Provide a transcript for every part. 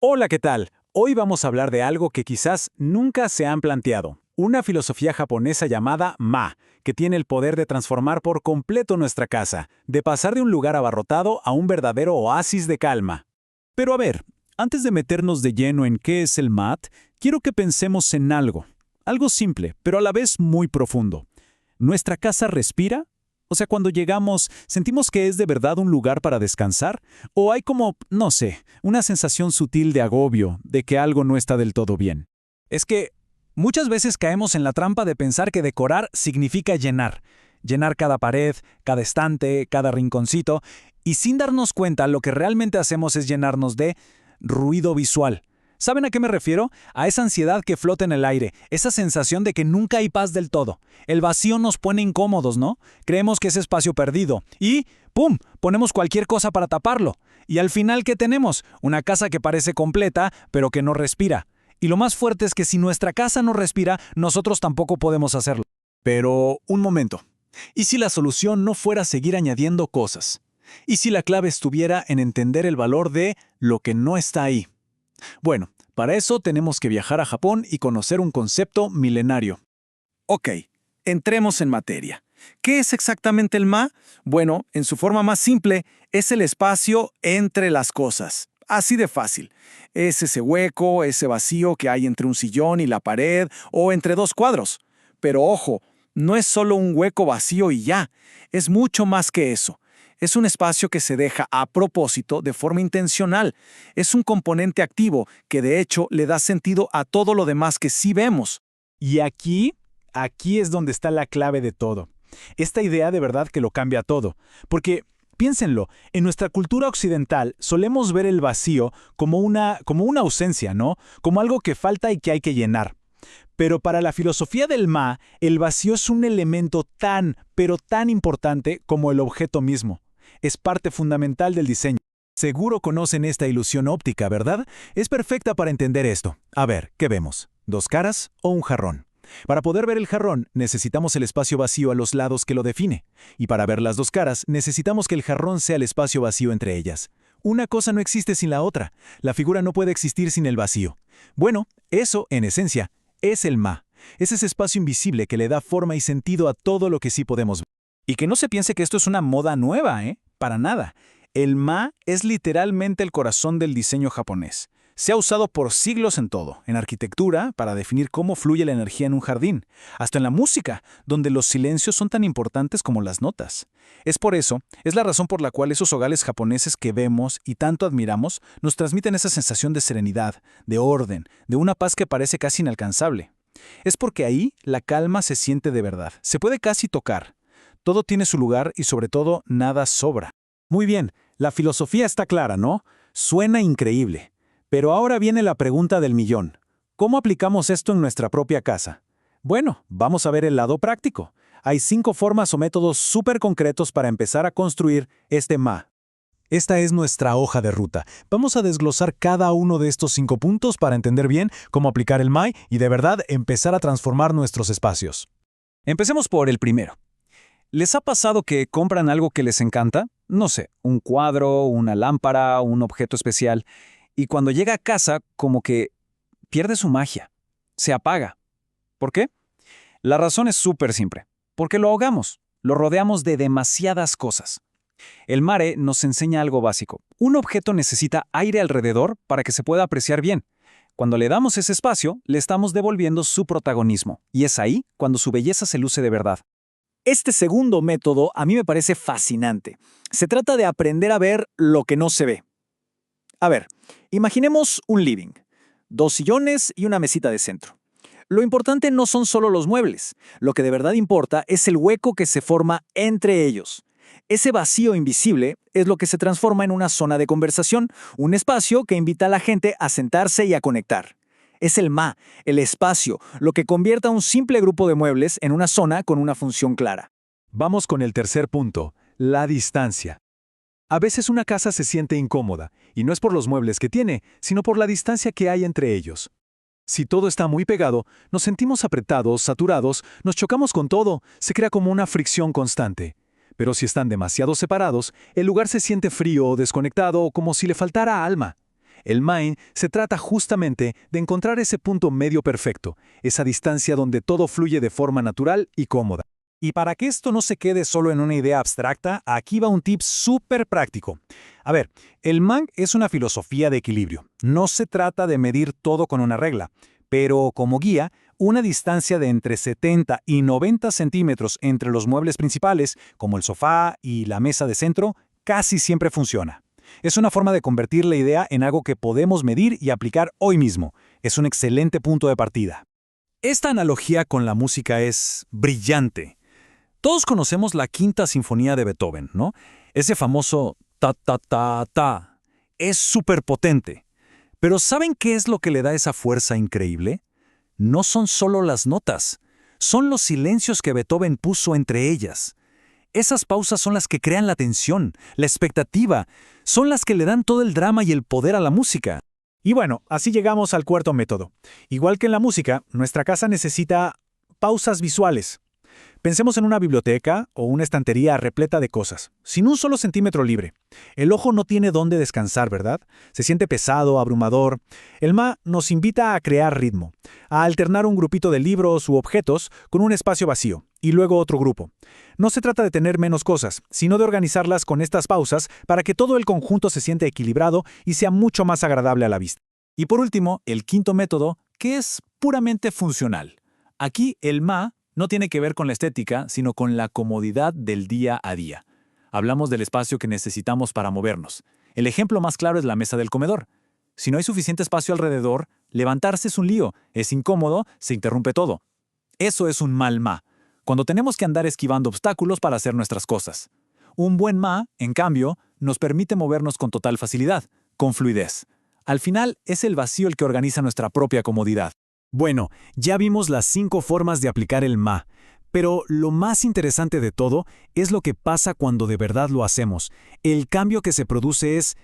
Hola, ¿qué tal? Hoy vamos a hablar de algo que quizás nunca se han planteado. Una filosofía japonesa llamada Ma, que tiene el poder de transformar por completo nuestra casa, de pasar de un lugar abarrotado a un verdadero oasis de calma. Pero a ver, antes de meternos de lleno en qué es el mat, quiero que pensemos en algo. Algo simple, pero a la vez muy profundo. ¿Nuestra casa respira? O sea, cuando llegamos, ¿sentimos que es de verdad un lugar para descansar? ¿O hay como, no sé, una sensación sutil de agobio, de que algo no está del todo bien? Es que muchas veces caemos en la trampa de pensar que decorar significa llenar. Llenar cada pared, cada estante, cada rinconcito, y sin darnos cuenta lo que realmente hacemos es llenarnos de ruido visual. ¿Saben a qué me refiero? A esa ansiedad que flota en el aire, esa sensación de que nunca hay paz del todo. El vacío nos pone incómodos, ¿no? Creemos que es espacio perdido y ¡pum! Ponemos cualquier cosa para taparlo. Y al final, ¿qué tenemos? Una casa que parece completa, pero que no respira. Y lo más fuerte es que si nuestra casa no respira, nosotros tampoco podemos hacerlo. Pero, un momento. ¿Y si la solución no fuera seguir añadiendo cosas? ¿Y si la clave estuviera en entender el valor de lo que no está ahí? Bueno, para eso tenemos que viajar a Japón y conocer un concepto milenario. Ok, entremos en materia. ¿Qué es exactamente el ma? Bueno, en su forma más simple, es el espacio entre las cosas. Así de fácil. Es ese hueco, ese vacío que hay entre un sillón y la pared o entre dos cuadros. Pero ojo, no es solo un hueco vacío y ya. Es mucho más que eso. Es un espacio que se deja a propósito de forma intencional. Es un componente activo que de hecho le da sentido a todo lo demás que sí vemos. Y aquí es donde está la clave de todo. Esta idea de verdad que lo cambia todo. Porque, piénsenlo, en nuestra cultura occidental solemos ver el vacío como una ausencia, ¿no? Como algo que falta y que hay que llenar. Pero para la filosofía del Ma, el vacío es un elemento tan, pero tan importante como el objeto mismo. Es parte fundamental del diseño. Seguro conocen esta ilusión óptica, ¿verdad? Es perfecta para entender esto. A ver, ¿qué vemos? ¿Dos caras o un jarrón? Para poder ver el jarrón, necesitamos el espacio vacío a los lados que lo define. Y para ver las dos caras, necesitamos que el jarrón sea el espacio vacío entre ellas. Una cosa no existe sin la otra. La figura no puede existir sin el vacío. Bueno, eso, en esencia, es el Ma. Es ese espacio invisible que le da forma y sentido a todo lo que sí podemos ver. Y que no se piense que esto es una moda nueva, ¿eh? Para nada. El Ma es literalmente el corazón del diseño japonés. Se ha usado por siglos en todo, en arquitectura, para definir cómo fluye la energía en un jardín, hasta en la música, donde los silencios son tan importantes como las notas. Es la razón por la cual esos hogares japoneses que vemos y tanto admiramos nos transmiten esa sensación de serenidad, de orden, de una paz que parece casi inalcanzable. Es porque ahí la calma se siente de verdad, se puede casi tocar. Todo tiene su lugar y sobre todo nada sobra. Muy bien, la filosofía está clara, ¿no? Suena increíble. Pero ahora viene la pregunta del millón. ¿Cómo aplicamos esto en nuestra propia casa? Bueno, vamos a ver el lado práctico. Hay 5 formas o métodos súper concretos para empezar a construir este Ma. Esta es nuestra hoja de ruta. Vamos a desglosar cada uno de estos 5 puntos para entender bien cómo aplicar el Ma y de verdad empezar a transformar nuestros espacios. Empecemos por el primero. ¿Les ha pasado que compran algo que les encanta? No sé, un cuadro, una lámpara, un objeto especial. Y cuando llega a casa, como que pierde su magia. Se apaga. ¿Por qué? La razón es súper simple. Porque lo ahogamos. Lo rodeamos de demasiadas cosas. El mare nos enseña algo básico. Un objeto necesita aire alrededor para que se pueda apreciar bien. Cuando le damos ese espacio, le estamos devolviendo su protagonismo. Y es ahí cuando su belleza se luce de verdad. Este segundo método a mí me parece fascinante. Se trata de aprender a ver lo que no se ve. A ver, imaginemos un living, 2 sillones y una mesita de centro. Lo importante no son solo los muebles. Lo que de verdad importa es el hueco que se forma entre ellos. Ese vacío invisible es lo que se transforma en una zona de conversación, un espacio que invita a la gente a sentarse y a conectar. Es el Ma, el espacio, lo que convierte a un simple grupo de muebles en una zona con una función clara. Vamos con el tercer punto, la distancia. A veces una casa se siente incómoda, y no es por los muebles que tiene, sino por la distancia que hay entre ellos. Si todo está muy pegado, nos sentimos apretados, saturados, nos chocamos con todo, se crea como una fricción constante. Pero si están demasiado separados, el lugar se siente frío o desconectado o como si le faltara alma. El Mind se trata justamente de encontrar ese punto medio perfecto, esa distancia donde todo fluye de forma natural y cómoda. Y para que esto no se quede solo en una idea abstracta, aquí va un tip súper práctico. A ver, el Mang es una filosofía de equilibrio. No se trata de medir todo con una regla, pero como guía, una distancia de entre 70 y 90 centímetros entre los muebles principales, como el sofá y la mesa de centro, casi siempre funciona. Es una forma de convertir la idea en algo que podemos medir y aplicar hoy mismo. Es un excelente punto de partida. Esta analogía con la música es brillante. Todos conocemos la Quinta Sinfonía de Beethoven, ¿no? Ese famoso ta ta ta ta. Es súper potente. Pero ¿saben qué es lo que le da esa fuerza increíble? No son solo las notas, son los silencios que Beethoven puso entre ellas. Esas pausas son las que crean la tensión, la expectativa, son las que le dan todo el drama y el poder a la música. Y bueno, así llegamos al cuarto método. Igual que en la música, nuestra casa necesita pausas visuales. Pensemos en una biblioteca o una estantería repleta de cosas, sin un solo centímetro libre. El ojo no tiene dónde descansar, ¿verdad? Se siente pesado, abrumador. El Ma nos invita a crear ritmo, a alternar un grupito de libros u objetos con un espacio vacío, y luego otro grupo. No se trata de tener menos cosas, sino de organizarlas con estas pausas para que todo el conjunto se sienta equilibrado y sea mucho más agradable a la vista. Y por último, el quinto método, que es puramente funcional. Aquí el Ma no tiene que ver con la estética, sino con la comodidad del día a día. Hablamos del espacio que necesitamos para movernos. El ejemplo más claro es la mesa del comedor. Si no hay suficiente espacio alrededor, levantarse es un lío, es incómodo, se interrumpe todo. Eso es un mal Ma, cuando tenemos que andar esquivando obstáculos para hacer nuestras cosas. Un buen Ma, en cambio, nos permite movernos con total facilidad, con fluidez. Al final, es el vacío el que organiza nuestra propia comodidad. Bueno, ya vimos las 5 formas de aplicar el Ma, pero lo más interesante de todo es lo que pasa cuando de verdad lo hacemos. El cambio que se produce es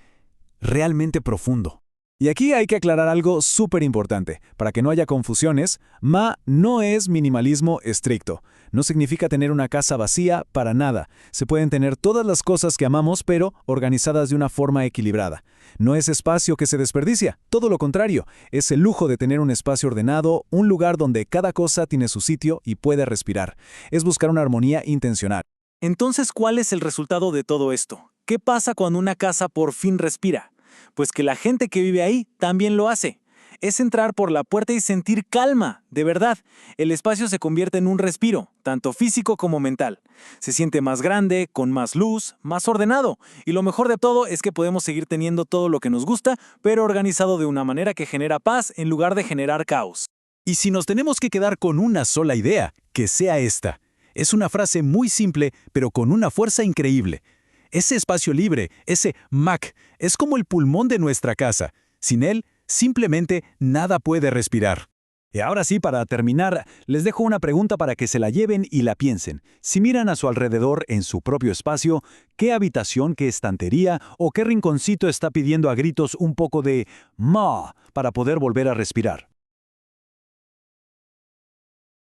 realmente profundo. Y aquí hay que aclarar algo súper importante. Para que no haya confusiones, Ma no es minimalismo estricto. No significa tener una casa vacía para nada. Se pueden tener todas las cosas que amamos, pero organizadas de una forma equilibrada. No es espacio que se desperdicia, todo lo contrario. Es el lujo de tener un espacio ordenado, un lugar donde cada cosa tiene su sitio y puede respirar. Es buscar una armonía intencional. Entonces, ¿cuál es el resultado de todo esto? ¿Qué pasa cuando una casa por fin respira? Pues que la gente que vive ahí también lo hace. Es entrar por la puerta y sentir calma, de verdad. El espacio se convierte en un respiro, tanto físico como mental. Se siente más grande, con más luz, más ordenado. Y lo mejor de todo es que podemos seguir teniendo todo lo que nos gusta, pero organizado de una manera que genera paz en lugar de generar caos. Y si nos tenemos que quedar con una sola idea, que sea esta. Es una frase muy simple, pero con una fuerza increíble. Ese espacio libre, ese MAC, es como el pulmón de nuestra casa. Sin él, simplemente nada puede respirar. Y ahora sí, para terminar, les dejo una pregunta para que se la lleven y la piensen. Si miran a su alrededor en su propio espacio, ¿qué habitación, qué estantería o qué rinconcito está pidiendo a gritos un poco de ma para poder volver a respirar?